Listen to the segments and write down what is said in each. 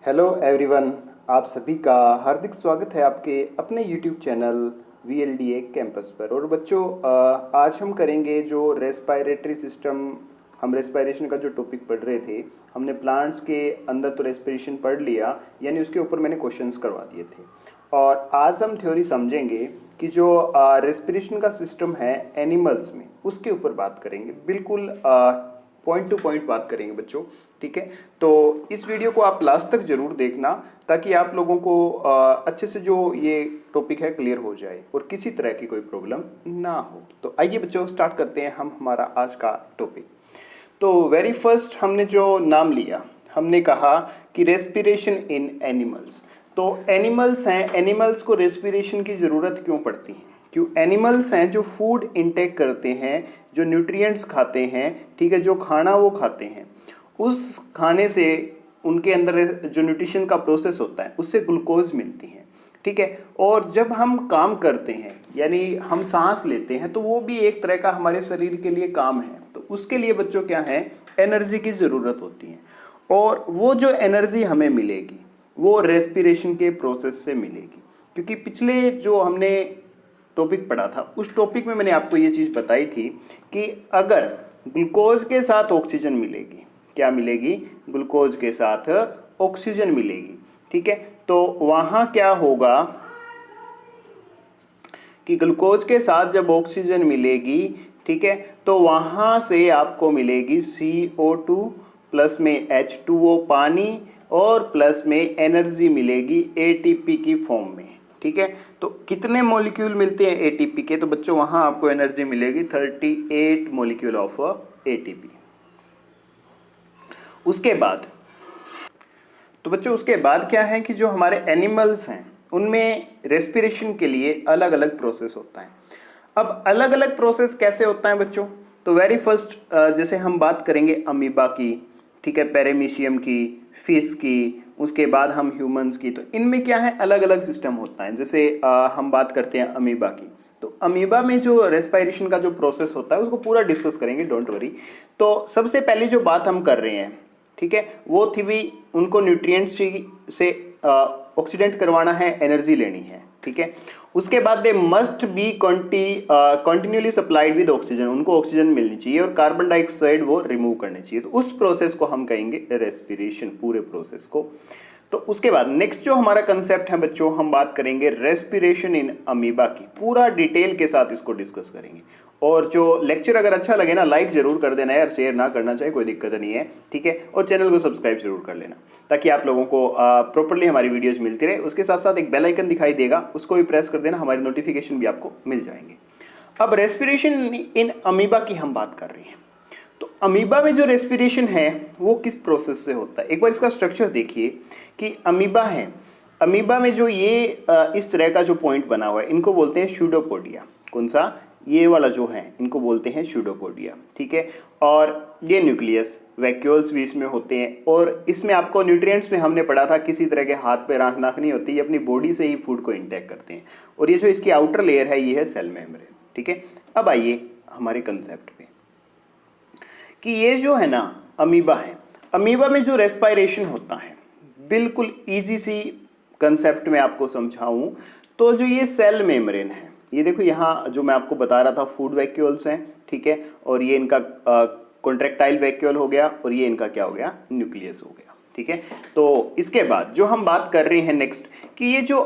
Hello everyone, आप सभी का हार्दिक स्वागत है आपके अपने यूट्यूब चैनल VLDA कैंपस पर। और बच्चों, आज हम करेंगे जो रेस्पिरेटरी सिस्टम, हम रेस्पिरेशन का जो टॉपिक पढ़ रहे थे, हमने प्लांट्स के अंदर तो रेस्पिरेशन पढ़ लिया, यानी उसके ऊपर मैंने क्वेश्चंस करवा दिए थे। और आज हम थ्योरी समझेंगे कि जो रेस्पिरेशन का सिस्टम है एनिमल्स में, उसके ऊपर बात करेंगे। बिल्कुल पॉइंट टू पॉइंट बात करेंगे बच्चों, ठीक है। तो इस वीडियो को आप लास्ट तक जरूर देखना, ताकि आप लोगों को अच्छे से जो ये टॉपिक है क्लियर हो जाए और किसी तरह की कोई प्रॉब्लम ना हो। तो आइए बच्चों, स्टार्ट करते हैं हम हमारा आज का टॉपिक। तो वेरी फर्स्ट हमने जो नाम लिया, हमने कहा कि रेस्पिरेशन इन एनिमल्स। तो एनिमल्स हैं, एनिमल्स को रेस्पिरेशन की ज़रूरत क्यों पड़ती है? क्यों? एनिमल्स हैं जो फूड इनटेक करते हैं, जो न्यूट्रिएंट्स खाते हैं, ठीक है, जो खाना वो खाते हैं, उस खाने से उनके अंदर जो न्यूट्रिशन का प्रोसेस होता है उससे ग्लूकोज मिलती है, ठीक है। और जब हम काम करते हैं, यानी हम सांस लेते हैं, तो वो भी एक तरह का हमारे शरीर के लिए काम है। तो उसके लिए बच्चों क्या है, एनर्जी की ज़रूरत होती है। और वो जो एनर्जी हमें मिलेगी वो रेस्पिरेशन के प्रोसेस से मिलेगी। क्योंकि पिछले जो हमने टॉपिक पढ़ा था, उस टॉपिक में मैंने आपको ये चीज़ बताई थी कि अगर ग्लूकोज के साथ ऑक्सीजन मिलेगी, क्या मिलेगी? ग्लूकोज के साथ ऑक्सीजन मिलेगी, ठीक है। तो वहाँ क्या होगा कि ग्लूकोज के साथ जब ऑक्सीजन मिलेगी, ठीक है, तो वहाँ से आपको मिलेगी CO2 प्लस में H2O पानी, और प्लस में एनर्जी मिलेगी ATP की फॉर्म में, ठीक है। तो कितने मॉलिक्यूल मिलते हैं ATP के? तो बच्चों वहाँ आपको एनर्जी मिलेगी 38 मॉलिक्यूल ऑफ ATP। उसके बाद तो बच्चों उसके बाद क्या है कि जो हमारे एनिमल्स हैं उनमें रेस्पिरेशन के लिए अलग अलग प्रोसेस होता है। अब अलग अलग प्रोसेस कैसे होता है बच्चों? तो वेरी फर्स्ट जैसे हम बात करेंगे अमीबा की, ठीक है, पैरामीशियम की, फिश की, उसके बाद हम ह्यूमंस की। तो इनमें क्या है, अलग अलग सिस्टम होता है। जैसे हम बात करते हैं अमीबा की, तो अमीबा में जो रेस्पिरेशन का जो प्रोसेस होता है उसको पूरा डिस्कस करेंगे, डोंट वरी। तो सबसे पहली जो बात हम कर रहे हैं, ठीक है, वो थी भी उनको न्यूट्रिएंट्स से ऑक्सीडेंट करवाना है, एनर्जी लेनी है, ठीक है। उसके बाद they must be continually supplied with oxygen, उनको ऑक्सीजन मिलनी चाहिए और कार्बन डाइऑक्साइड वो रिमूव करनी चाहिए। तो उस प्रोसेस को हम कहेंगे रेस्पिरेशन, पूरे प्रोसेस को। तो उसके बाद नेक्स्ट जो हमारा कंसेप्ट है बच्चों, हम बात करेंगे रेस्पिरेशन इन अमीबा की, पूरा डिटेल के साथ इसको डिस्कस करेंगे। और जो लेक्चर अगर अच्छा लगे ना, लाइक जरूर कर देना यार, शेयर ना करना चाहिए, कोई दिक्कत नहीं है, ठीक है। और चैनल को सब्सक्राइब जरूर कर लेना, ताकि आप लोगों को प्रॉपरली हमारी वीडियोज मिलती रहे। उसके साथ साथ एक बेल आइकन दिखाई देगा, उसको भी प्रेस कर देना, हमारी नोटिफिकेशन भी आपको मिल जाएंगे। अब रेस्पिरेशन इन अमीबा की हम बात कर रहे हैं। तो अमीबा में जो रेस्पिरेशन है वो किस प्रोसेस से होता है? एक बार इसका स्ट्रक्चर देखिए कि अमीबा है, अमीबा में जो ये इस तरह का जो पॉइंट बना हुआ है, इनको बोलते हैं स्यूडोपोडिया। कौन सा? ये वाला जो है, इनको बोलते हैं स्यूडोपोडिया, ठीक है। और ये न्यूक्लियस, वैक्यूल्स भी इसमें होते हैं। और इसमें आपको न्यूट्रिएंट्स में हमने पढ़ा था, किसी तरह के हाथ पैर आंख नाक नहीं होती, ये अपनी बॉडी से ही फूड को इंटेक करते हैं। और ये जो इसकी आउटर लेयर है, ये है सेल मेम्ब्रेन, ठीक है। अब आइए हमारे कंसेप्ट पे कि ये जो है ना अमीबा है, अमीबा में जो रेस्पिरेशन होता है, बिल्कुल इजी सी कंसेप्ट में आपको समझाऊं तो जो ये सेल मेम्ब्रेन है, ये देखो यहाँ जो मैं आपको बता रहा था, फूड वैक्यूल्स हैं, ठीक है। और ये इनका कॉन्ट्रैक्टाइल वैक्यूल हो गया, और ये इनका क्या हो गया, न्यूक्लियस हो गया, ठीक है। तो इसके बाद जो हम बात कर रहे हैं नेक्स्ट, कि ये जो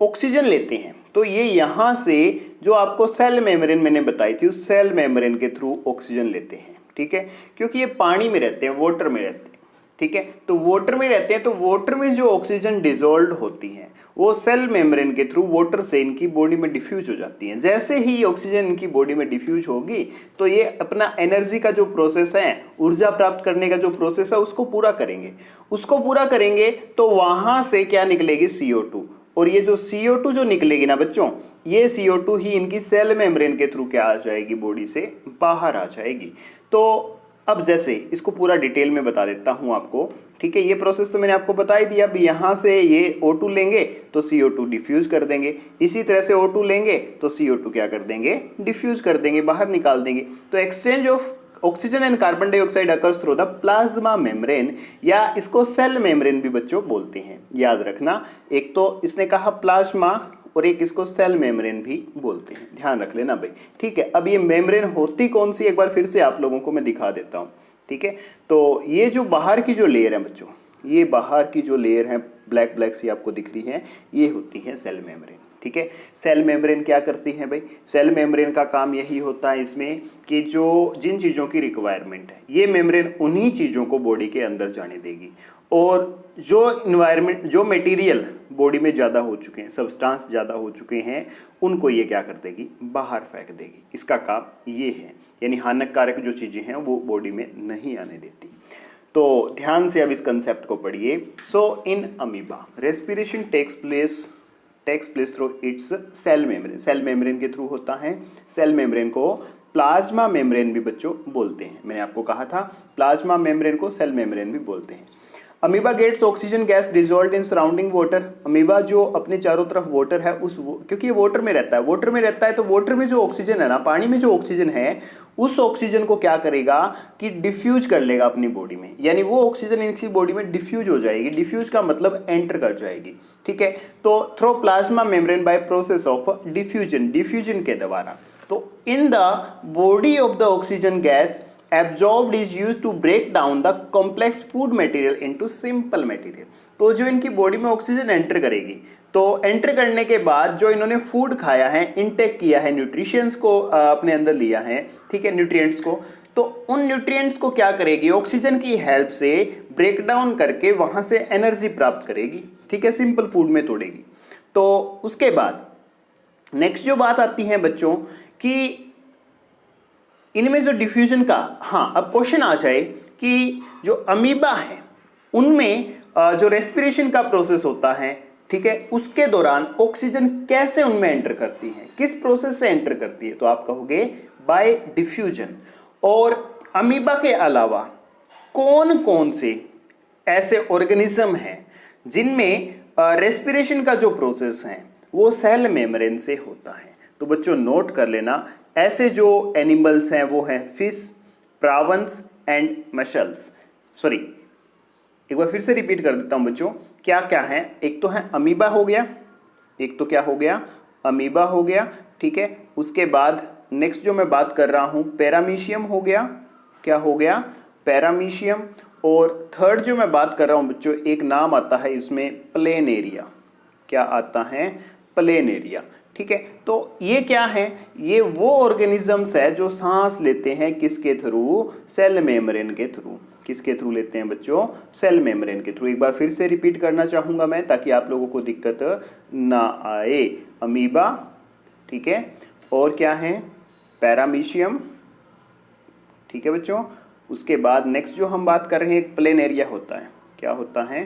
ऑक्सीजन लेते हैं, तो ये यहाँ से जो आपको सेल मेम्ब्रेन मैंने बताई थी, उस सेल मेम्ब्रेन के थ्रू ऑक्सीजन लेते हैं, ठीक है। क्योंकि ये पानी में रहते हैं, वाटर में रहते हैं, ठीक है। तो वाटर में रहते हैं, तो वाटर में जो ऑक्सीजन डिजोल्व होती है वो सेल मेम्ब्रेन के थ्रू वाटर से इनकी बॉडी में डिफ्यूज हो जाती है। जैसे ही ऑक्सीजन इनकी बॉडी में डिफ्यूज होगी, तो ये अपना एनर्जी का जो प्रोसेस है, ऊर्जा प्राप्त करने का जो प्रोसेस है, उसको पूरा करेंगे। उसको पूरा करेंगे तो वहां से क्या निकलेगी? CO2। और ये जो CO2 जो निकलेगी ना बच्चों, ये CO2 ही इनकी सेल मेम्ब्रेन के थ्रू क्या आ जाएगी? बॉडी से बाहर आ जाएगी। तो अब जैसे इसको पूरा डिटेल में बता देता हूँ आपको, ठीक है। ये प्रोसेस तो मैंने आपको बता ही दिया। अब यहाँ से ये O2 लेंगे तो CO2 डिफ्यूज कर देंगे, इसी तरह से O2 लेंगे तो CO2 क्या कर देंगे? डिफ्यूज कर देंगे, बाहर निकाल देंगे। तो exchange of oxygen and carbon dioxide occurs through the plasma membrane, या इसको सेल मेम्ब्रेन भी बच्चों बोलते हैं, याद रखना। एक तो इसने कहा प्लाज्मा और एक इसको सेल मेम्ब्रेन भी बोलते हैं, ध्यान रख लेना भाई, ठीक है। अब ये मेम्ब्रेन होती कौन सी, एक बार फिर से आप लोगों को मैं दिखा देता हूँ, ठीक है। तो ये जो बाहर की जो लेयर है बच्चों, ये बाहर की जो लेयर है ब्लैक ब्लैक सी आपको दिख रही है, ये होती है सेल मेम्ब्रेन, ठीक है। सेल मेम्ब्रेन क्या करती है भाई, सेल मेम्ब्रेन का काम यही होता है इसमें कि जो जिन चीज़ों की रिक्वायरमेंट है, ये मेम्ब्रेन उन्हीं चीज़ों को बॉडी के अंदर जाने देगी, और जो इन्वायरमेंट, जो मटेरियल बॉडी में ज़्यादा हो चुके हैं, सब्सटेंस ज़्यादा हो चुके हैं, उनको ये क्या कर देगी, बाहर फेंक देगी। इसका काम ये है, यानी हानिकारक जो चीज़ें हैं वो बॉडी में नहीं आने देती। तो ध्यान से अब इस कंसेप्ट को पढ़िए। So in amoeba respiration takes place through its cell membrane, cell membrane के थ्रू होता है। सेल मेम्ब्रेन को प्लाज्मा मेम्ब्रेन भी बच्चों बोलते हैं, मैंने आपको कहा था प्लाज्मा मेम्ब्रेन को सेल मेम्ब्रेन भी बोलते हैं। Amoeba gets oxygen gas dissolved in surrounding water, amoeba जो अपने चारों तरफ वाटर है क्योंकि ये वाटर में रहता है, वाटर में रहता है, तो वाटर में जो ऑक्सीजन है ना, पानी में जो ऑक्सीजन है, उस ऑक्सीजन को क्या करेगा कि डिफ्यूज कर लेगा अपनी बॉडी में, यानी वो ऑक्सीजन इनकी बॉडी में डिफ्यूज हो जाएगी। डिफ्यूज का मतलब एंटर कर जाएगी, ठीक है। तो through plasma membrane by process of diffusion के द्वारा, तो in the body of the oxygen gas absorbed is used to break down the complex food material into simple material। तो जो इनकी बॉडी में ऑक्सीजन एंटर करेगी, तो एंटर करने के बाद जो इन्होंने फूड खाया है, इनटेक किया है, न्यूट्रिशंस को अपने अंदर लिया है, ठीक है, न्यूट्रिएंट्स को, तो उन न्यूट्रिएंट्स को क्या करेगी, ऑक्सीजन की हेल्प से ब्रेक डाउन करके वहां से एनर्जी प्राप्त करेगी, ठीक है, सिंपल फूड में तोड़ेगी। तो उसके बाद नेक्स्ट जो बात आती है बच्चों कि इनमें जो डिफ्यूजन का, हाँ अब क्वेश्चन आ जाए कि जो अमीबा है उनमें जो रेस्पिरेशन का प्रोसेस होता है, ठीक है, उसके दौरान ऑक्सीजन कैसे उनमें एंटर करती है, किस प्रोसेस से एंटर करती है, तो आप कहोगे बाय डिफ्यूजन। और अमीबा के अलावा कौन कौन से ऐसे ऑर्गेनिज्म हैं जिनमें रेस्पिरेशन का जो प्रोसेस है वो सेल मेम्ब्रेन से होता है। तो बच्चों नोट कर लेना, ऐसे जो एनिमल्स हैं वो हैं फिश, प्रावंस एंड मशल्स। सॉरी, एक बार फिर से रिपीट कर देता हूं बच्चों, क्या क्या है, एक तो है अमीबा हो गया, एक तो क्या हो गया, अमीबा हो गया, ठीक है। उसके बाद नेक्स्ट जो मैं बात कर रहा हूं पैरामीशियम हो गया, क्या हो गया, पैरामीशियम। और थर्ड जो मैं बात कर रहा हूं बच्चों, एक नाम आता है इसमें प्लेनेरिया, क्या आता है, प्लेनेरिया, ठीक है। तो ये क्या है, ये वो ऑर्गेनिजम्स है जो सांस लेते हैं किसके थ्रू, सेल मेम्ब्रेन के थ्रू। किसके थ्रू लेते हैं बच्चों, सेल मेम्ब्रेन के थ्रू। एक बार फिर से रिपीट करना चाहूंगा मैं ताकि आप लोगों को दिक्कत ना आए। अमीबा, ठीक है, और क्या है, पैरामीशियम, ठीक है बच्चों। उसके बाद नेक्स्ट जो हम बात कर रहे हैं एक प्लेनेरिया होता है, क्या होता है,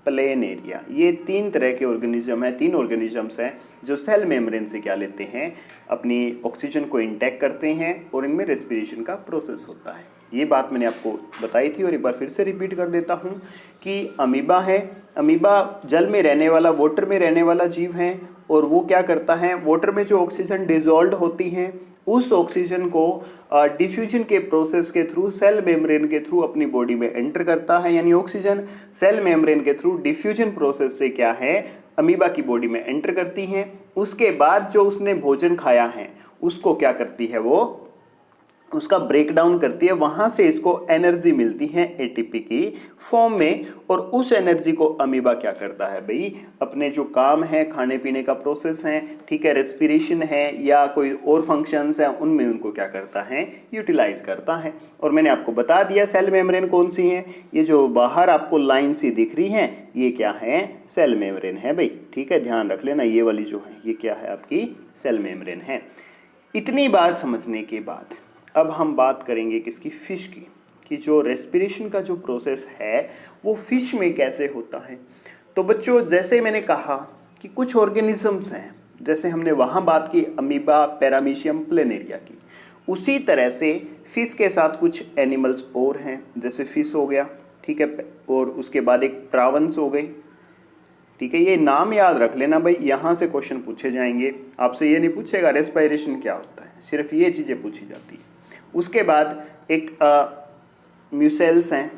प्लेनेरिया। ये तीन तरह के ऑर्गेनिज्म है, तीन ऑर्गेनिजम्स हैं जो सेल मेम्ब्रेन से क्या लेते हैं, अपनी ऑक्सीजन को इंटेक करते हैं और इनमें रेस्पिरेशन का प्रोसेस होता है। ये बात मैंने आपको बताई थी और एक बार फिर से रिपीट कर देता हूँ कि अमीबा है, अमीबा जल में रहने वाला, वाटर में रहने वाला जीव है, और वो क्या करता है, वाटर में जो ऑक्सीजन डिजॉल्व होती है उस ऑक्सीजन को डिफ्यूजन के प्रोसेस के थ्रू सेल मेम्ब्रेन के थ्रू अपनी बॉडी में एंटर करता है, यानी ऑक्सीजन सेल मेम्ब्रेन के थ्रू डिफ्यूजन प्रोसेस से क्या है, अमीबा की बॉडी में एंटर करती हैं। उसके बाद जो उसने भोजन खाया है उसको क्या करती है, वो उसका ब्रेक डाउन करती है, वहां से इसको एनर्जी मिलती है एटीपी की फॉर्म में, और उस एनर्जी को अमीबा क्या करता है भाई, अपने जो काम है, खाने पीने का प्रोसेस है, ठीक है, रेस्पिरेशन है या कोई और फंक्शंस है, उनमें उनको क्या करता है, यूटिलाइज करता है। और मैंने आपको बता दिया सेल मेम्ब्रेन कौन सी है, ये जो बाहर आपको लाइन सी दिख रही है ये क्या है, सेल मेम्ब्रेन है भाई, ठीक है, ध्यान रख लेना, ये वाली जो है ये क्या है, आपकी सेल मेम्ब्रेन है। इतनी बात समझने के बाद अब हम बात करेंगे किसकी, फिश की, कि जो रेस्पिरेशन का जो प्रोसेस है वो फिश में कैसे होता है। तो बच्चों जैसे मैंने कहा कि कुछ ऑर्गेनिजम्स हैं, जैसे हमने वहाँ बात की अमीबा, पैरामीशियम, प्लेनेरिया की, उसी तरह से फिश के साथ कुछ एनिमल्स और हैं, जैसे फिश हो गया, ठीक है, और उसके बाद एक प्रावंस हो गई, ठीक है। ये नाम याद रख लेना भाई, यहाँ से क्वेश्चन पूछे जाएंगे, आपसे ये नहीं पूछेगा रेस्पिरेशन क्या होता है, सिर्फ ये चीज़ें पूछी जाती है। उसके बाद एक म्यूसेल्स हैं,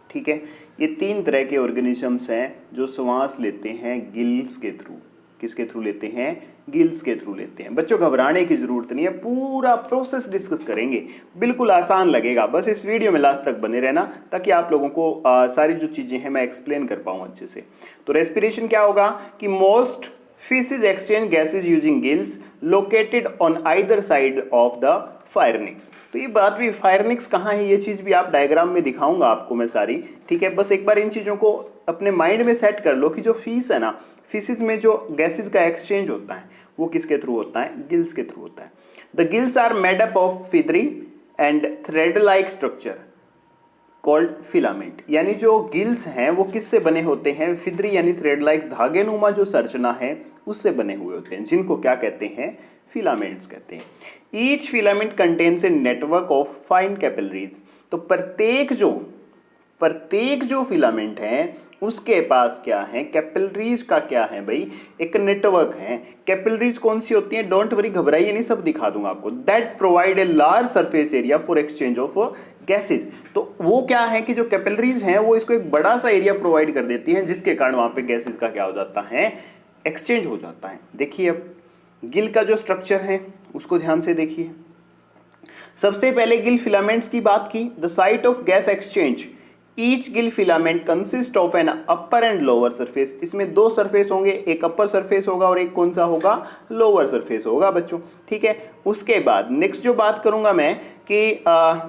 ठीक है। ये 3 तरह के ऑर्गेनिजम्स हैं जो श्वास लेते हैं गिल्स के थ्रू। किसके थ्रू लेते हैं? गिल्स के थ्रू लेते हैं। बच्चों घबराने की जरूरत नहीं है, पूरा प्रोसेस डिस्कस करेंगे, बिल्कुल आसान लगेगा। बस इस वीडियो में लास्ट तक बने रहना ताकि आप लोगों को सारी जो चीज़ें हैं मैं एक्सप्लेन कर पाऊँ अच्छे से। तो रेस्पिरेशन क्या होगा कि most fishes exchange gases using gills located on either side of the pharynx. तो ये बात भी, फायरनिक्स कहाँ है ये चीज़ भी आप डायग्राम में दिखाऊंगा आपको मैं सारी, ठीक है। बस एक बार इन चीज़ों को अपने माइंड में सेट कर लो कि जो फिश है ना, फिशेज में जो गैसेज का एक्सचेंज होता है वो किसके थ्रू होता है? गिल्स के थ्रू होता है। The gills are made up of feathery and thread like structure called filament. यानी जो गिल्स हैं वो किससे बने होते हैं? फिदरी यानी थ्रेड लाइक धागे नुमा जो संरचना है उससे बने हुए होते हैं, जिनको क्या कहते हैं? फिलामेंट्स कहते हैं। Each filament contains a network of fine capillaries. तो प्रत्येक जो फिलामेंट है उसके पास क्या है? कैपिलरीज का क्या है भाई? एक नेटवर्क है। कैपिलरीज कौन सी होती हैं? डोंट वरी, घबराइए नहीं, सब दिखा दूंगा आपको। That provide a large surface area for exchange of gases. तो वो क्या है कि जो कैपिलरीज हैं वो इसको एक बड़ा सा एरिया प्रोवाइड कर देती हैं, जिसके कारण वहां पे गैसेज का क्या हो जाता है? एक्सचेंज हो जाता है। देखिए अब गिल का जो स्ट्रक्चर है उसको ध्यान से देखिए। सबसे पहले गिल फिलामेंट्स की बात की। The site of gas exchange, each Gill filament consist of an upper and lower surface. इसमें 2 सरफेस होंगे, एक अपर सरफेस होगा और एक कौन सा होगा? लोअर सरफेस होगा बच्चों, ठीक है। उसके बाद नेक्स्ट जो बात करूंगा मैं कि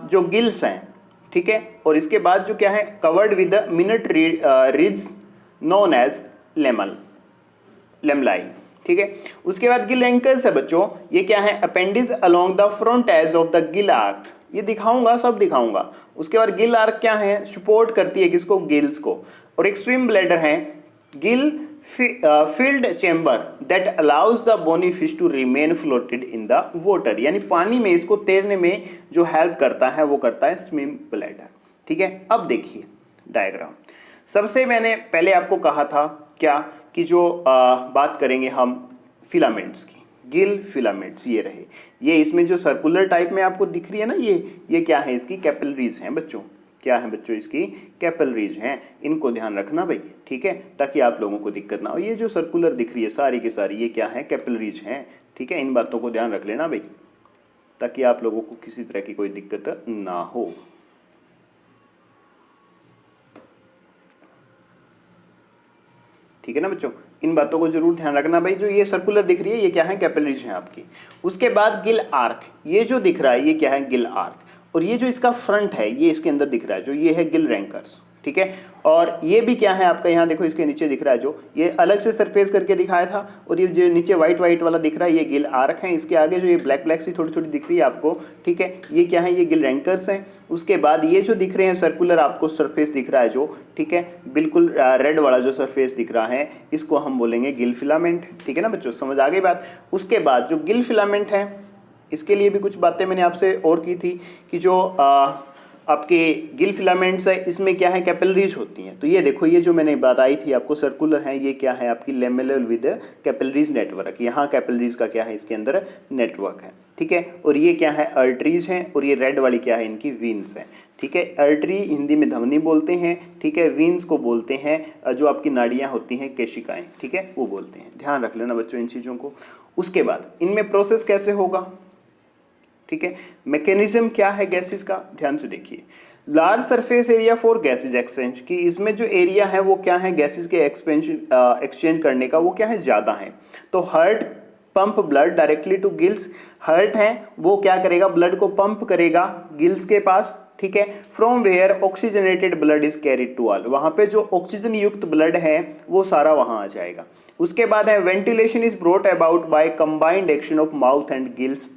जो गिल्स हैं, ठीक है, और इसके बाद जो क्या है? Covered with minute ridges known as lamellae, ठीक है। उसके बाद गिल एंकर्स है बच्चों, ये क्या है? Appendages along the front edge of the gill arch. ये दिखाऊंगा, सब दिखाऊंगा। उसके बाद गिल आर्क क्या है? सपोर्ट करती है किसको? गिल्स को। और एक स्विम ब्लैडर है, gill filled chamber that allows the bony fish to remain floated in the water. यानी पानी में इसको तैरने में जो हेल्प करता है वो करता है स्विम ब्लैडर, ठीक है। अब देखिए डायग्राम। सबसे मैंने पहले आपको कहा था क्या कि जो बात करेंगे हम फिलामेंट्स की, गिल फिलामेंट्स ये रहे। ये इसमें जो सर्कुलर टाइप में आपको दिख रही है ना, ये क्या है? इसकी कैपिलरीज हैं बच्चों। क्या है बच्चों? इसकी कैपिलरीज हैं। इनको ध्यान रखना भाई, ठीक है, ताकि आप लोगों को दिक्कत ना हो। ये जो सर्कुलर दिख रही है सारी की सारी, ये क्या है? कैपिलरीज हैं, ठीक है। इन बातों को ध्यान रख लेना भाई, ताकि आप लोगों को किसी तरह की कोई दिक्कत ना हो। ठीक है ना बच्चों, इन बातों को जरूर ध्यान रखना भाई। जो ये सर्कुलर दिख रही है ये क्या है? कैपिलरीज हैं आपकी। उसके बाद गिल आर्क, ये जो दिख रहा है ये क्या है? गिल आर्क। और ये जो इसका फ्रंट है ये इसके अंदर दिख रहा है, जो ये है गिल रैंकर्स, ठीक है। और ये भी क्या है आपका? यहाँ देखो इसके नीचे दिख रहा है, जो ये अलग से सरफेस करके दिखाया था, और ये जो नीचे व्हाइट व्हाइट वाला दिख रहा है ये गिल आर्क है। इसके आगे जो ये ब्लैक ब्लैक सी थोड़ी थोड़ी दिख रही है आपको, ठीक है, ये क्या है? ये गिल रैंकर्स हैं। उसके बाद ये जो दिख रहे हैं सर्कुलर आपको सरफेस दिख रहा है जो, ठीक है, बिल्कुल रेड वाला जो सरफेस दिख रहा है इसको हम बोलेंगे गिल फिलामेंट, ठीक है ना बच्चों, समझ आ गई बात। उसके बाद जो गिल फिलामेंट है इसके लिए भी कुछ बातें मैंने आपसे और की थी कि जो आपके गिल फिलामेंट्स है इसमें क्या है? कैपिलरीज होती हैं। तो ये देखो, ये जो मैंने बताई थी आपको सर्कुलर है, ये क्या है? आपकी लेमेलर विद कैपिलरीज नेटवर्क। यहाँ कैपिलरीज का क्या है? इसके अंदर नेटवर्क है, ठीक है। और ये क्या है? अर्टरीज हैं। और ये रेड वाली क्या है? इनकी वीन्स हैं, ठीक है। अर्टरी हिंदी में धमनी बोलते हैं, ठीक है। वीन्स को बोलते हैं जो आपकी नाड़ियाँ होती हैं, केशिकाएं, ठीक है, वो बोलते हैं। ध्यान रख लेना बच्चों इन चीज़ों को। उसके बाद इनमें प्रोसेस कैसे होगा, ठीक है, मैकेनिज्म क्या है गैसेस का? ध्यान से देखिए। Large surface area for gases exchange, कि इसमें जो एरिया है वो क्या है? गैसेस के एक्सचेंज करने का वो क्या है? ज़्यादा है। तो heart pump blood directly to gills. Heart है वो क्या करेगा? ब्लड को पंप करेगा गिल्स के पास, ठीक है। From where oxygenated blood is carried to all, वहाँ पे जो ऑक्सीजन युक्त ब्लड है वो सारा वहाँ आ जाएगा। उसके बाद है ventilation is brought about by combined action of mouth and gills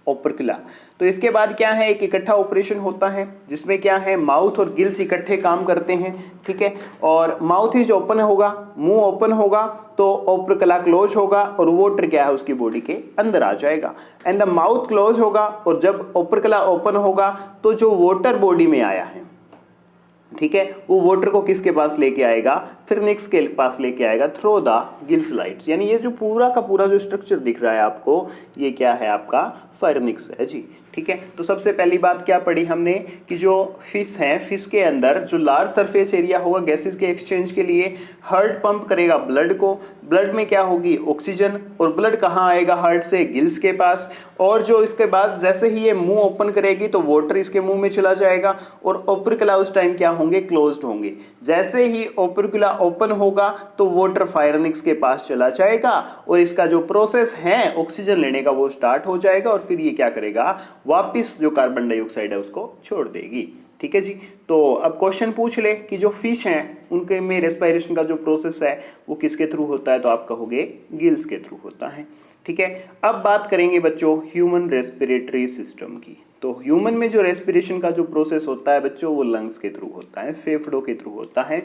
opercula. तो इसके बाद क्या है? एक इकट्ठा ऑपरेशन होता है जिसमें क्या है? माउथ और गिल्स इकट्ठे काम करते हैं, ठीक है। और माउथ इज ओपन होगा, मुंह ओपन होगा तो ओपरकुला क्लोज होगा और वाटर क्या है? उसकी बॉडी के अंदर आ जाएगा। एंड द माउथ क्लोज होगा, और जब ओपरकुला ओपन होगा तो जो वाटर बॉडी में आया है, ठीक है, वो वाटर को किसके पास लेके आएगा? फिरनिक्स के पास लेके आएगा थ्रू द गिल स्लाइड्स। यानी ये जो पूरा का पूरा जो स्ट्रक्चर दिख रहा है आपको, ये क्या है? आपका फायरनिक्स है जी। ठीक है, तो सबसे पहली बात क्या पढ़ी हमने कि जो फिश है, फिश के अंदर जो लार्ज सरफेस एरिया होगा गैसेस के एक्सचेंज के लिए, हार्ट पंप करेगा ब्लड को, ब्लड में क्या होगी ऑक्सीजन, और ब्लड कहाँ आएगा हार्ट से, गिल्स के पास, और जो इसके बाद जैसे ही ये मुंह ओपन करेगी तो वाटर इसके मुंह में चला जाएगा और ओपर्कुला उस टाइम क्या होंगे, क्लोज्ड होंगे। जैसे ही ओपर्कुला ओपन होगा तो वाटर फायरनिक्स के पास चला जाएगा और इसका जो प्रोसेस है ऑक्सीजन लेने का वो स्टार्ट हो जाएगा और फिर ये क्या करेगा, वापिस जो कार्बन डाइऑक्साइड है उसको छोड़ देगी। ठीक है जी। तो अब क्वेश्चन पूछ ले कि जो फिश हैं उनके में रेस्पिरेशन का जो प्रोसेस है वो किसके थ्रू होता है, तो आप कहोगे गिल्स के थ्रू होता है। ठीक है, अब बात करेंगे बच्चों ह्यूमन रेस्पिरेटरी सिस्टम की। तो ह्यूमन में जो रेस्पिरेशन का जो प्रोसेस होता है बच्चों वो लंग्स के थ्रू होता है, फेफड़ों के थ्रू होता है।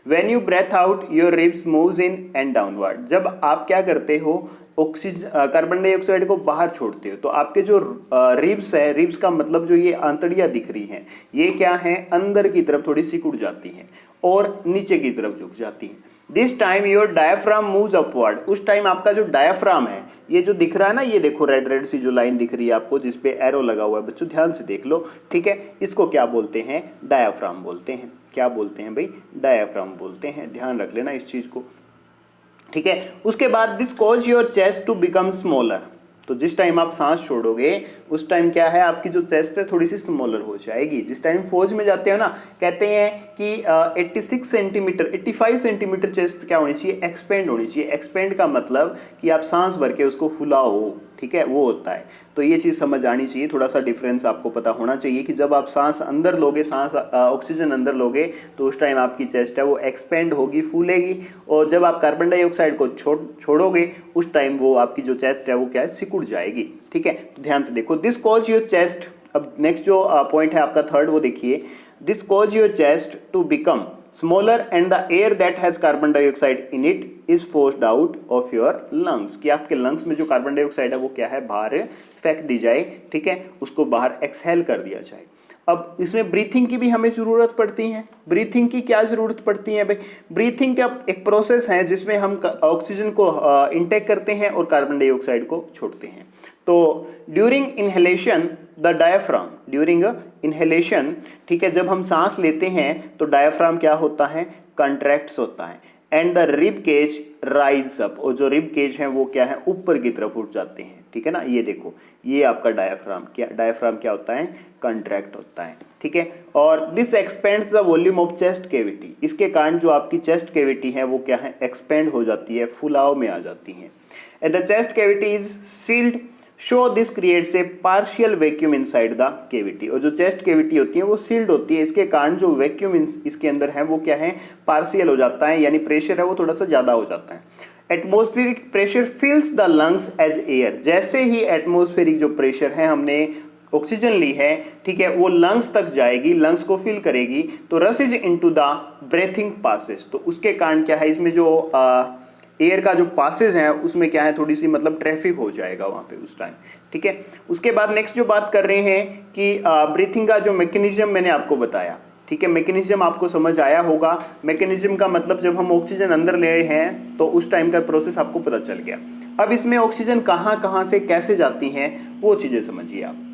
When you breathe out your ribs moves in and downward. जब आप क्या करते हो, ऑक्सीजन कार्बन डाइऑक्साइड को बाहर छोड़ते हो तो आपके जो रिब्स है, रिब्स का मतलब जो ये आंतड़ियाँ दिख रही हैं ये क्या है, अंदर की तरफ थोड़ी सिकुड़ जाती हैं और नीचे की तरफ झुक जाती हैं। This time your diaphragm moves upward. उस टाइम आपका जो डायफ्राम है, ये जो दिख रहा है ना, ये देखो रेड रेड सी जो लाइन दिख रही है आपको जिस पे एरो लगा हुआ है, बच्चों ध्यान से देख लो। ठीक है, इसको क्या बोलते हैं, डायफ्राम बोलते हैं। क्या बोलते हैं भाई, डायफ्राम बोलते हैं, ध्यान रख लेना इस चीज को। ठीक है, उसके बाद this cause your chest to become smaller. तो जिस टाइम आप सांस छोड़ोगे उस टाइम क्या है, आपकी जो चेस्ट है थोड़ी सी स्मॉलर हो जाएगी। जिस टाइम फौज में जाते हो ना, कहते हैं कि 86 सेंटीमीटर 85 सेंटीमीटर चेस्ट क्या होनी चाहिए, एक्सपेंड होनी चाहिए। एक्सपेंड का मतलब कि आप सांस भर के उसको फुलाओ। ठीक है, वो होता है। तो ये चीज़ समझ आनी चाहिए, थोड़ा सा डिफरेंस आपको पता होना चाहिए कि जब आप सांस अंदर लोगे, सांस ऑक्सीजन अंदर लोगे तो उस टाइम आपकी चेस्ट है वो एक्सपेंड होगी, फूलेगी, और जब आप कार्बन डाइऑक्साइड को छोड़ोगे उस टाइम वो आपकी जो चेस्ट है वो क्या है, सिकुड़ जाएगी। ठीक है, तो ध्यान से देखो, दिस कॉज योर चेस्ट। अब नेक्स्ट जो पॉइंट है आपका थर्ड वो देखिए, this cause your chest to become smaller and the air that has carbon dioxide in it is forced out of your lungs. कि आपके लंग्स में जो कार्बन डाइऑक्साइड है वो क्या है, बाहर फेंक दी जाए। ठीक है, उसको बाहर एक्सहेल कर दिया जाए। अब इसमें ब्रीथिंग की भी हमें ज़रूरत पड़ती है। ब्रीथिंग की क्या ज़रूरत पड़ती है भाई, ब्रीथिंग का एक प्रोसेस है जिसमें हम ऑक्सीजन को इनटेक करते हैं और कार्बन डाइऑक्साइड को छोड़ते हैं। तो during inhalation the diaphragm, during inhalation, ठीक है, जब हम सांस लेते हैं तो डायफ्राम क्या होता है, कंट्रैक्ट्स होता है, and the rib cage rise up, और जो रिब केज है वो क्या है, ऊपर की तरफ उठ जाते हैं। ठीक है ना, ये देखो, ये आपका डायफ्राम क्या होता है, कंट्रैक्ट होता है। ठीक है, और this expends the volume of chest cavity. इसके कारण जो आपकी चेस्ट कैविटी है वो क्या है, एक्सपेंड हो जाती है, फुलाव में आ जाती है। And the chest cavity is sealed, so this creates a partial vacuum inside the cavity. और जो चेस्ट कैविटी होती है वो सील्ड होती है, इसके कारण जो वैक्यूम इसके अंदर है वो क्या है, पार्शियल हो जाता है, यानी प्रेशर है वो थोड़ा सा ज़्यादा हो जाता है। Atmospheric pressure fills the lungs as air. जैसे ही एटमॉस्फेरिक जो प्रेशर है, हमने ऑक्सीजन ली है, ठीक है, वो लंग्स तक जाएगी, लंग्स को फिल करेगी, तो rashes into the breathing Passage. तो उसके कारण क्या है, इसमें जो एयर का जो पासेज है उसमें क्या है, थोड़ी सी मतलब ट्रैफिक हो जाएगा वहाँ पे उस टाइम। ठीक है, उसके बाद नेक्स्ट जो बात कर रहे हैं कि ब्रीथिंग का जो मैकेनिज्म मैंने आपको बताया। ठीक है, मैकेनिज्म आपको समझ आया होगा। मैकेनिज्म का मतलब जब हम ऑक्सीजन अंदर ले रहे हैं तो उस टाइम का प्रोसेस आपको पता चल गया। अब इसमें ऑक्सीजन कहाँ कहाँ से कैसे जाती हैं वो चीज़ें समझिए आप।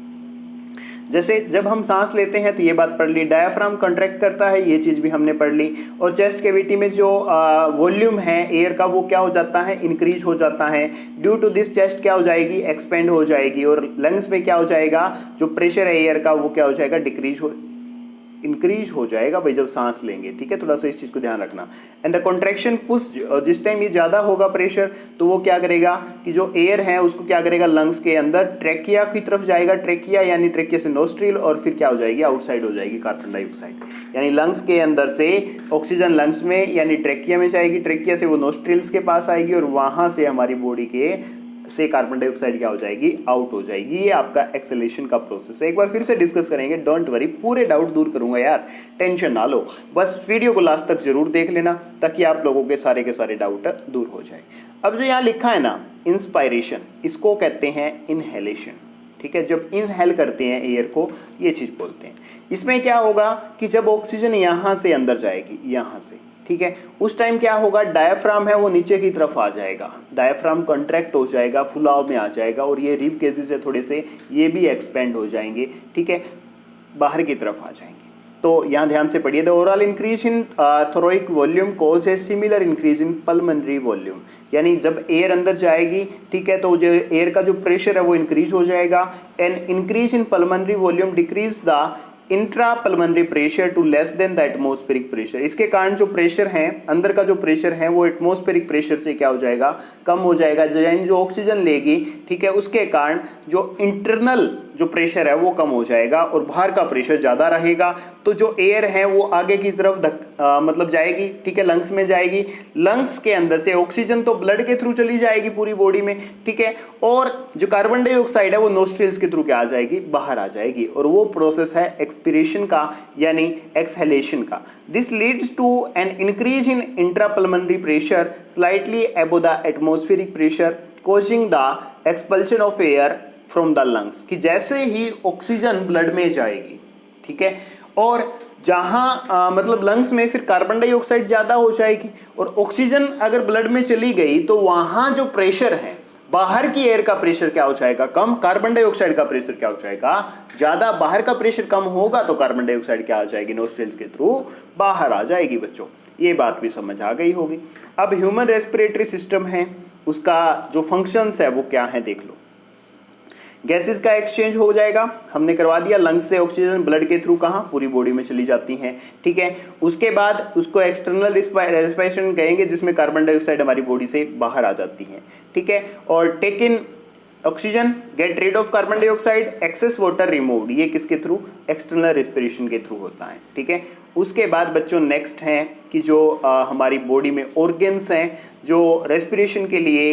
जैसे जब हम सांस लेते हैं तो ये बात पढ़ ली, डायफ्राम कंट्रैक्ट करता है, ये चीज़ भी हमने पढ़ ली। और चेस्ट कैविटी में जो वॉल्यूम है एयर का वो क्या हो जाता है, इंक्रीज हो जाता है। ड्यू टू दिस चेस्ट क्या हो जाएगी, एक्सपेंड हो जाएगी, और लंग्स में क्या हो जाएगा, जो प्रेशर है एयर का वो क्या हो जाएगा, इंक्रीज हो जाएगा भाई जब सांस लेंगे। ठीक है, थोड़ा सा इस चीज़ को ध्यान रखना। एंड द कॉन्ट्रैक्शन पुश, और जिस टाइम ये ज़्यादा होगा प्रेशर तो वो क्या करेगा कि जो एयर है उसको क्या करेगा, लंग्स के अंदर ट्रेकिया की तरफ जाएगा, ट्रेकिया यानी ट्रेकिया से नोस्ट्रिल, और फिर क्या हो जाएगी, आउटसाइड हो जाएगी कार्बन डाइऑक्साइड। यानी लंग्स के अंदर से ऑक्सीजन लंग्स में यानी ट्रेकिया में जाएगी, ट्रेकिया से वो नोस्ट्रिल्स के पास आएगी, और वहाँ से हमारी बॉडी के से कार्बन डाइऑक्साइड क्या हो जाएगी, आउट हो जाएगी। ये आपका एक्सेलेशन का प्रोसेस है। एक बार फिर से डिस्कस करेंगे, डोंट वरी, पूरे डाउट दूर करूंगा यार, टेंशन ना लो, बस वीडियो को लास्ट तक जरूर देख लेना ताकि आप लोगों के सारे डाउट दूर हो जाए। अब जो यहाँ लिखा है ना इंस्पायरेशन, इसको कहते हैं इनहेलेशन। ठीक है, जब इनहेल करते हैं एयर को, ये चीज़ बोलते हैं। इसमें क्या होगा कि जब ऑक्सीजन यहाँ से अंदर जाएगी, यहाँ से, ठीक है, उस टाइम क्या होगा, डायफ्राम है वो नीचे की तरफ आ जाएगा, डायफ्राम कॉन्ट्रैक्ट हो जाएगा, फुलाव में आ जाएगा, और ये रिब केसेस है थोड़े से ये भी एक्सपेंड हो जाएंगे, ठीक है, बाहर की तरफ आ जाएंगे। तो यहाँ ध्यान से पढ़िए, the overall increase in thoracic volume cause a similar increase in pulmonary volume, यानी जब एयर अंदर जाएगी, ठीक है, तो जो एयर का जो प्रेशर है वो इंक्रीज हो जाएगा, and increase in pulmonary volume decrease the intrapulmonary pressure to less than the atmospheric pressure. इसके कारण जो प्रेशर है, अंदर का जो प्रेशर है वो एटमॉस्फेरिक प्रेशर से क्या हो जाएगा, कम हो जाएगा, यानी जो ऑक्सीजन लेगी, ठीक है, उसके कारण जो इंटरनल जो प्रेशर है वो कम हो जाएगा और बाहर का प्रेशर ज़्यादा रहेगा। तो जो एयर है वो आगे की तरफ मतलब जाएगी, ठीक है, लंग्स में जाएगी, लंग्स के अंदर से ऑक्सीजन तो ब्लड के थ्रू चली जाएगी पूरी बॉडी में, ठीक है, और जो कार्बन डाइऑक्साइड है वो नोस्ट्रिल्स के थ्रू क्या आ जाएगी, बाहर आ जाएगी, और वो प्रोसेस है एक्सपीरेशन का यानी एक्सहेलेशन का। This leads to an increase in intrapulmonary pressure slightly above the atmospheric pressure causing the expulsion of air from the lungs, कि जैसे ही ऑक्सीजन ब्लड में जाएगी, ठीक है, और जहां मतलब लंग्स में फिर कार्बन डाइऑक्साइड ज़्यादा हो जाएगी, और ऑक्सीजन अगर ब्लड में चली गई तो वहां जो प्रेशर है, बाहर की एयर का प्रेशर क्या हो जाएगा, कम, कार्बन डाइऑक्साइड का प्रेशर क्या हो जाएगा, ज़्यादा। बाहर का प्रेशर कम होगा तो कार्बन डाइऑक्साइड क्या आ जाएगी, नोस्ट्रिल्स के थ्रू बाहर आ जाएगी। बच्चों ये बात भी समझ आ गई होगी। अब ह्यूमन रेस्पिरेटरी सिस्टम है, उसका जो फंक्शंस है वो क्या है देख लो। गैसेस का एक्सचेंज हो जाएगा, हमने करवा दिया, लंग्स से ऑक्सीजन ब्लड के थ्रू कहाँ, पूरी बॉडी में चली जाती हैं, ठीक है। उसके बाद उसको एक्सटर्नल रेस्पिरेशन कहेंगे, जिसमें कार्बन डाइऑक्साइड हमारी बॉडी से बाहर आ जाती है, ठीक है, और take in oxygen, get rid of carbon dioxide, excess water removed, ये किसके थ्रू, एक्सटर्नल रेस्पिरेशन के थ्रू होता है, ठीक है। उसके बाद बच्चों नेक्स्ट हैं कि जो हमारी बॉडी में ऑर्गन्स हैं जो रेस्पिरेशन के लिए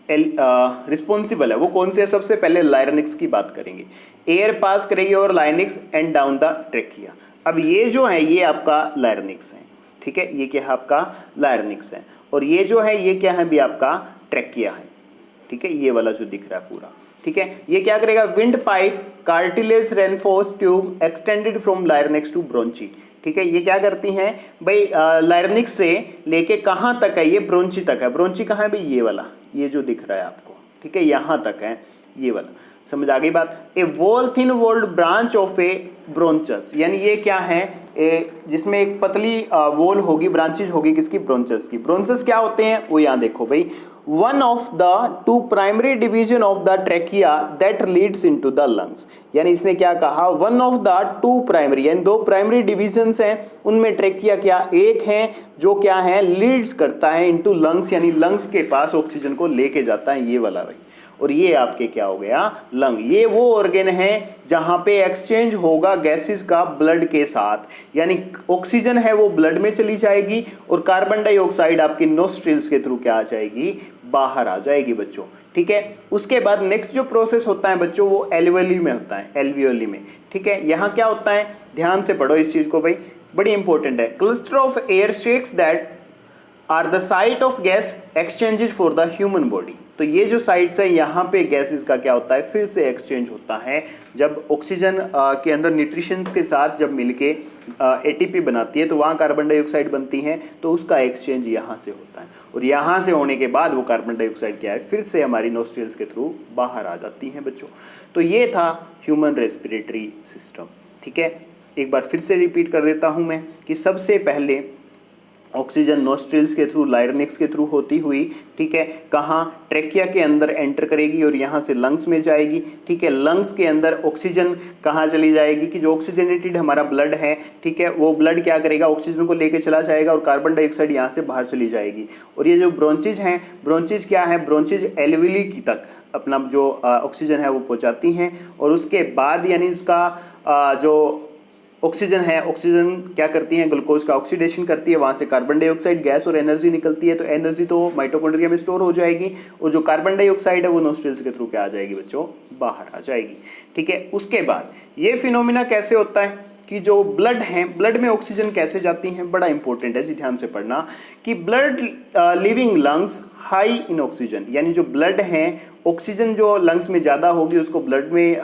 रिस्पॉन्सिबल है, वो कौन से है, सबसे पहले लायरनिक्स की बात करेंगे। एयर पास करेगी और लायरनिक्स एंड डाउन द ट्रेकिया। अब ये जो है ये आपका लायरनिक्स है, ठीक है, ये क्या है आपका लायरनिक्स है, और ये जो है ये क्या है भी आपका ट्रेकिया है, ठीक है, ये वाला जो दिख रहा है पूरा, ठीक है। ये क्या करेगा, wind pipe cartilage reinforce tube extended from larynx to bronchi, ठीक है। ये क्या करती हैं भाई, लायरनिक्स से लेके कहाँ तक है, ये ब्रोंची तक है। ब्रोंची कहाँ है भाई, ये वाला, ये जो दिख रहा है आपको, ठीक है, यहाँ तक है ये वाला, समझ आ गई बात। A wall thin walled branch of a bronchus, यानी ये क्या है, जिसमें एक पतली वॉल होगी, ब्रांचेज होगी, किसकी, ब्रोंचस की। ब्रोंचस क्या होते हैं वो यहाँ देखो भाई, one of the two primary division of the trachea that leads into the lungs, यानी इसने क्या कहा, one of the two primary, यानी दो प्राइमरी डिविजन्स हैं, उनमें ट्रेकिया क्या एक है जो क्या है, लीड्स करता है इनटू लंग्स, यानी लंग्स के पास ऑक्सीजन को लेके जाता है, ये वाला भाई, और ये आपके क्या हो गया, लंग। ये वो ऑर्गन है जहां पे एक्सचेंज होगा गैसेस का ब्लड के साथ, यानी ऑक्सीजन है वो ब्लड में चली जाएगी और कार्बन डाइऑक्साइड आपकी नोस्ट्रिल्स के थ्रू क्या आ जाएगी, बाहर आ जाएगी बच्चों, ठीक है। उसके बाद नेक्स्ट जो प्रोसेस होता है बच्चों वो एल्वियोली में होता है, एल्वियोली में, ठीक है। यहाँ क्या होता है, ध्यान से पढ़ो इस चीज को भाई, बड़ी इंपॉर्टेंट है। Cluster of air sacs that are the site of gas exchanges for the human body. तो ये जो साइट्स है यहाँ पे गैसेस का क्या होता है, फिर से एक्सचेंज होता है, जब ऑक्सीजन के अंदर न्यूट्रिशन के साथ जब मिलके एटीपी बनाती है तो वहाँ कार्बन डाइऑक्साइड बनती है, तो उसका एक्सचेंज यहाँ से होता है, और यहाँ से होने के बाद वो कार्बन डाइऑक्साइड क्या है, फिर से हमारी नोस्ट्रिल्स के थ्रू बाहर आ जाती हैं बच्चों। तो ये था ह्यूमन रेस्पिरेटरी सिस्टम, ठीक है। एक बार फिर से रिपीट कर देता हूँ मैं कि सबसे पहले ऑक्सीजन नोस्ट्रिल्स के थ्रू, लायरनिक्स के थ्रू होती हुई, ठीक है, कहाँ, ट्रेकिया के अंदर एंटर करेगी और यहाँ से लंग्स में जाएगी, ठीक है। लंग्स के अंदर ऑक्सीजन कहाँ चली जाएगी कि जो ऑक्सीजनेटेड हमारा ब्लड है, ठीक है, वो ब्लड क्या करेगा, ऑक्सीजन को लेके चला जाएगा और कार्बन डाइऑक्साइड यहाँ से बाहर चली जाएगी। और ये जो ब्रोंचेज हैं, ब्रोंचेज क्या है, ब्रोंचेज एल्वियोली की तक अपना जो ऑक्सीजन है वो पहुँचाती हैं, और उसके बाद यानी उसका जो ऑक्सीजन है, ऑक्सीजन क्या करती है, ग्लूकोज का ऑक्सीडेशन करती है, वहाँ से कार्बन डाइऑक्साइड गैस और एनर्जी निकलती है, तो एनर्जी तो माइटोकॉन्ड्रिया में स्टोर हो जाएगी, और जो कार्बन डाइऑक्साइड है वो नोस्ट्रिल्स के थ्रू क्या आ जाएगी बच्चों, बाहर आ जाएगी, ठीक है। उसके बाद ये फिनोमिना कैसे होता है कि जो ब्लड है, ब्लड में ऑक्सीजन कैसे जाती है, बड़ा इंपॉर्टेंट है जी, ध्यान से पढ़ना कि blood living lungs high in oxygen, यानी जो ब्लड है ऑक्सीजन जो लंग्स में ज़्यादा होगी उसको ब्लड में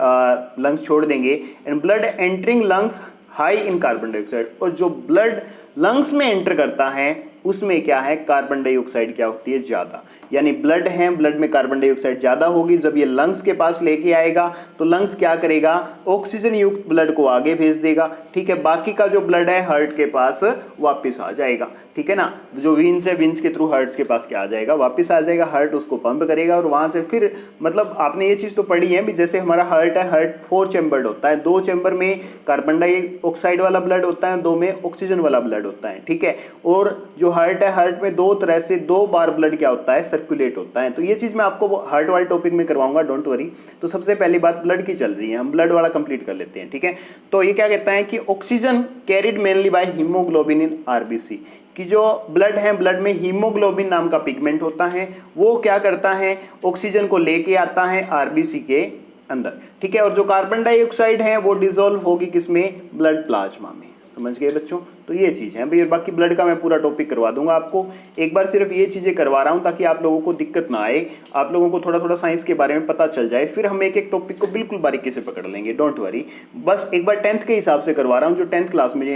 लंग्स छोड़ देंगे, and blood entering lungs high in carbon dioxide, और जो ब्लड लंग्स में एंटर करता है उसमें क्या है, कार्बन डाइऑक्साइड क्या होती है, ज़्यादा। यानी ब्लड है, ब्लड में कार्बन डाइऑक्साइड ज़्यादा होगी। जब ये लंग्स के पास लेके आएगा तो लंग्स क्या करेगा, ऑक्सीजन युक्त ब्लड को आगे भेज देगा, ठीक है। बाकी का जो ब्लड है हार्ट के पास वापस आ जाएगा, ठीक है ना। जो वीन्स है, वीन्स के थ्रू हार्ट के पास क्या आ जाएगा, वापस आ जाएगा। हार्ट उसको पंप करेगा और वहाँ से फिर, मतलब आपने ये चीज़ तो पढ़ी है भी, जैसे हमारा हार्ट है, हार्ट 4 चैम्बर्ड होता है। 2 चैम्बर में कार्बन डाइऑक्साइड वाला ब्लड होता है, 2 में ऑक्सीजन वाला ब्लड होता है, ठीक है। और जो हार्ट है, हार्ट में 2 तरह से 2 बार ब्लड क्या होता है, सर्कुलेट होता है। तो ये चीज़ मैं आपको हार्ट वाले टॉपिक में करवाऊंगा, डोंट वरी। तो सबसे पहली बात ब्लड की चल रही है, हम ब्लड वाला कंप्लीट कर लेते हैं, ठीक है। तो ये क्या कहता है कि oxygen carried mainly by haemoglobin in RBC, कि जो ब्लड है, ब्लड में हीमोग्लोबिन नाम का पिगमेंट होता है, वो क्या करता है, ऑक्सीजन को लेके आता है आरबीसी के अंदर, ठीक है। और जो कार्बन डाइऑक्साइड है वो डिसॉल्व होगी किसमें, ब्लड प्लाज्मा में। समझ गए बच्चों। तो ये चीज़ है भाई, बाकी ब्लड का मैं पूरा टॉपिक करवा दूंगा आपको। एक बार सिर्फ ये चीज़ें करवा रहा हूँ ताकि आप लोगों को दिक्कत ना आए, आप लोगों को थोड़ा थोड़ा साइंस के बारे में पता चल जाए, फिर हम एक एक टॉपिक को बिल्कुल बारीकी से पकड़ लेंगे, डोंट वरी। बस एक बार 10th के हिसाब से करवा रहा हूँ, जो 10th क्लास में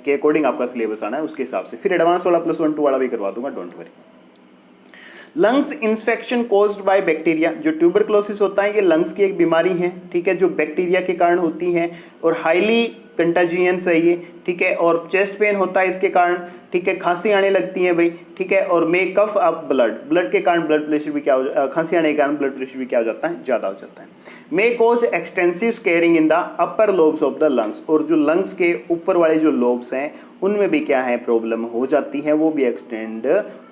के अकॉर्डिंग आपका सिलेबस आना है उसके हिसाब से। फिर एडवांस वाला +1 2 वाला भी करवा दूंगा, don't worry. Lungs infection caused by bacteria, जो ट्यूबरक्लोसिस होता है ये लंग्स की एक बीमारी है, ठीक है, जो बैक्टीरिया के कारण होती है और हाईली कंटाजियंस है ये, ठीक है। और चेस्ट पेन होता है इसके कारण, ठीक है। खांसी आने लगती है भाई, ठीक है। और मे कफ अप ब्लड, ब्लड के कारण ब्लड प्रेशर भी क्या हो, खांसी आने के कारण ब्लड प्रेशर भी क्या हो जाता है, ज़्यादा हो जाता है। May cause extensive squaring in the upper lobes of the lungs, और जो लंग्स के ऊपर वाले जो लोब्स हैं उनमें भी क्या है, प्रॉब्लम हो जाती है, वो भी एक्सटेंड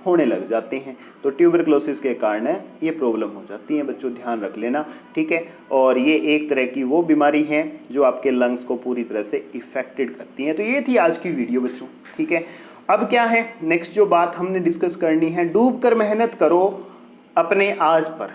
होने लग जाते हैं। तो ट्यूबरक्लोसिस के कारण ये प्रॉब्लम हो जाती है बच्चों, ध्यान रख लेना, ठीक है। और ये एक तरह की वो बीमारी है जो आपके लंग्स को पूरी तरह से इफेक्टेड करती है। तो ये थी आज की वीडियो बच्चों, ठीक है। अब क्या है, नेक्स्ट जो बात हमने डिस्कस करनी है, डूब कर मेहनत करो अपने आज पर,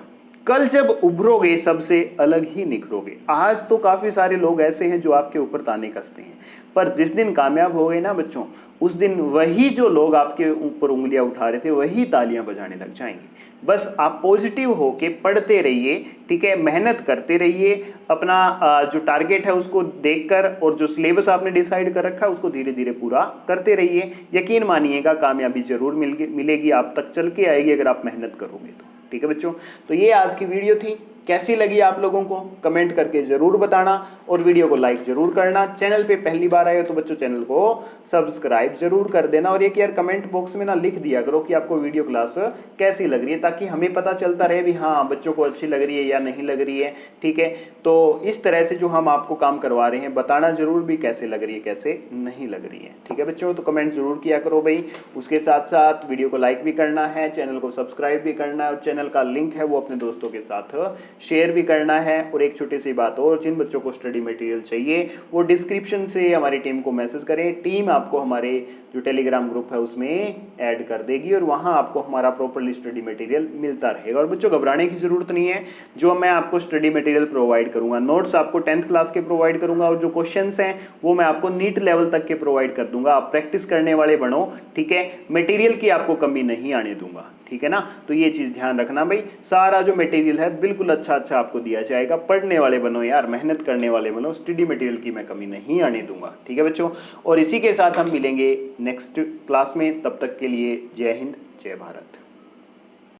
कल जब उभरोगे सबसे अलग ही निखरोगे। आज तो काफ़ी सारे लोग ऐसे हैं जो आपके ऊपर ताने कसते हैं, पर जिस दिन कामयाब हो गए ना बच्चों, उस दिन वही जो लोग आपके ऊपर उंगलियां उठा रहे थे वही तालियां बजाने लग जाएंगे। बस आप पॉजिटिव होके पढ़ते रहिए, ठीक है, मेहनत करते रहिए, अपना जो टारगेट है उसको देखकर और जो सिलेबस आपने डिसाइड कर रखा है उसको धीरे धीरे पूरा करते रहिए। यकीन मानिएगा कामयाबी जरूर मिलेगी, आप तक चल के आएगी अगर आप मेहनत करोगे तो, ठीक है बच्चों। तो ये आज की वीडियो थी, कैसी लगी आप लोगों को कमेंट करके जरूर बताना और वीडियो को लाइक जरूर करना। चैनल पे पहली बार आए हो तो बच्चों चैनल को सब्सक्राइब जरूर कर देना। और एक यार कमेंट बॉक्स में ना लिख दिया करो कि आपको वीडियो क्लास कैसी लग रही है, ताकि हमें पता चलता रहे भी हाँ बच्चों को अच्छी लग रही है या नहीं लग रही है, ठीक है। तो इस तरह से जो हम आपको काम करवा रहे हैं बताना जरूर भी कैसे लग रही है कैसे नहीं लग रही है, ठीक है बच्चों। तो कमेंट जरूर किया करो भाई। उसके साथ साथ वीडियो को लाइक भी करना है, चैनल को सब्सक्राइब भी करना है और चैनल का लिंक है वो अपने दोस्तों के साथ शेयर भी करना है। और एक छोटी सी बात और, जिन बच्चों को स्टडी मटेरियल चाहिए वो डिस्क्रिप्शन से हमारी टीम को मैसेज करें, टीम आपको हमारे जो टेलीग्राम ग्रुप है उसमें ऐड कर देगी और वहां आपको हमारा प्रॉपरली स्टडी मटेरियल मिलता रहेगा। और बच्चों घबराने की जरूरत नहीं है, जो मैं आपको स्टडी मटेरियल प्रोवाइड करूंगा, नोट्स आपको 10th क्लास के प्रोवाइड करूंगा और जो क्वेश्चंस हैं वो मैं आपको नीट लेवल तक के प्रोवाइड कर दूंगा। आप प्रैक्टिस करने वाले बनो, ठीक है, मटेरियल की आपको कमी नहीं आने दूंगा, ठीक है ना। तो ये चीज़ ध्यान रखना भाई, सारा जो मटेरियल है बिल्कुल अच्छा आपको दिया जाएगा। पढ़ने वाले बनो यार, मेहनत करने वाले बनो, स्टडी मटेरियल की मैं कमी नहीं आने दूंगा, ठीक है बच्चों। और इसी के साथ हम मिलेंगे नेक्स्ट क्लास में, तब तक के लिए जय हिंद जय भारत।